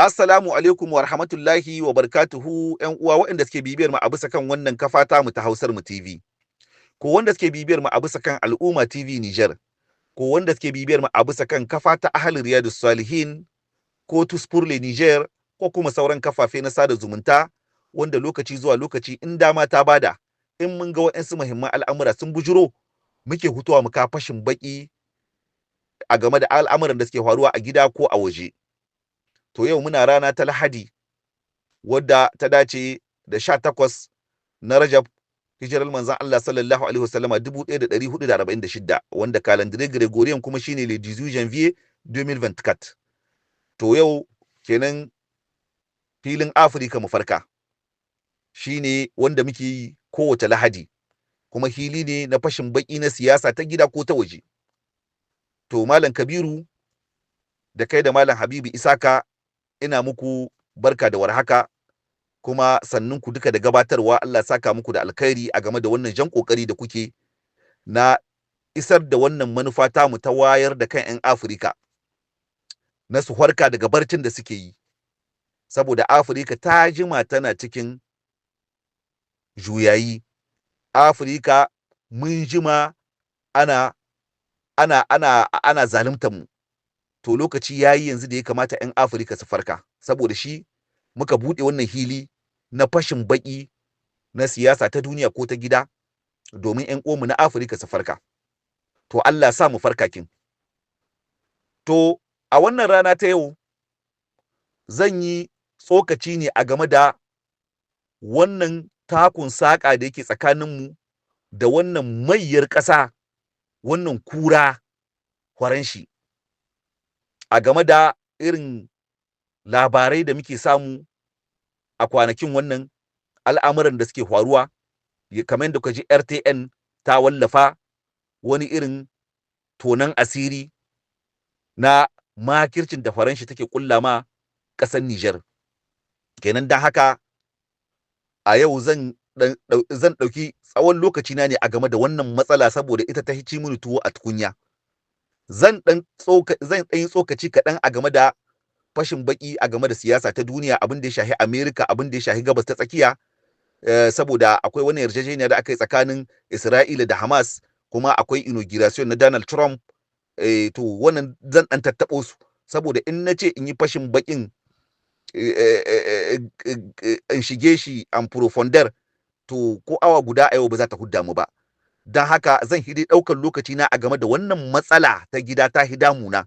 Assalamu alaikum wa rahmatullahi wa barakatuhu ‘yan uwa waɗanda suke bibiyar mu a bisa kan wannan kafa ta mu ta Hausar mu TV, ko wanda suke bibiyar mu a bisa kan Al'umma TV Niger, ko wanda suke bibiyar mu a bisa kan kafa ta Ahli Riyadus Salihin, ko Tuspurle Niger, ko kuma sauran kafafe na sada zumunta wanda lokaci zuwa lokaci in dama ta bada in mun ga waɗansu muhimman al'amura sun bujuro muke hutuwa mu ka fashin baki a game da al'amuran da suke faruwa a gida ko a waje. To yau muna rana ta Lahadi wadda ta dace da 18 na Rajab hijirar manzon Allah sallallahu alaihi wasallama 1446 wanda calendrier Gregorian kuma shine le 18 janvier 2024. To yau kenan filin Afirka mu farka shine wanda muke yi kowace Lahadi, kuma hili ne na fashin baki na siyasa ta gida ko ta waje. To Malam Kabiru da kai da Malam Habibu Isaka ina muku barka da warhaka, kuma sannun ku duka da gabatarwa. Allah ya saka muku da alkhairi a game da wannan jan kokari da kuke na isar da wannan manufa ta mu ta wayar da kan 'yan Afirka na su harka daga barcin da suke yi, saboda Afirka ta jima tana cikin juyayi. Afirka mun jima ana zaluntar mu. To lokaci yayi yanzu da ya kamata 'yan Afirka su farka, saboda shi muka buɗe wannan hili na fashin baki na siyasa ta duniya ko ta gida domin 'yan uwanmu na Afirka su farka. To Allah sa mu farka kin. To a wannan rana ta yau zan yi tsokaci ne a game da wannan takun saƙa da yake tsakaninmu da wannan mayyar ƙasa, wannan kura horon a game da irin labarai da muke samu a kwanakin wannan al'amuran da suke faruwa, kamar yadda kuka ji RTN ta wallafa wani irin tonan asiri na makircin da Faransa take kulla ma ƙasar Niger. Kenan dan haka a yau zan ɗauki tsawon lokaci na ne a game da wannan matsala, saboda ita ta hici mini tuwo a tukunya. Zan ɗan yi tsokaci kaɗan a game da fashin baki a game da siyasa ta duniya, abin da ya shahi Amerika, abin da ya shahi gabas ta tsakiya, saboda akwai wani yarjejeniya da aka yi tsakanin Isra'ila da Hamas, kuma akwai inauguration na Donald Trump. To wannan zan ɗan tattaɓo su, saboda in na ce in yi fashin bakin in shige shi an profondeur, to ko awa guda a yau ba za ta hudda mu ba. Don haka zan hidi ɗaukar lokaci na a game da wannan matsala ta gida ta hidamuna,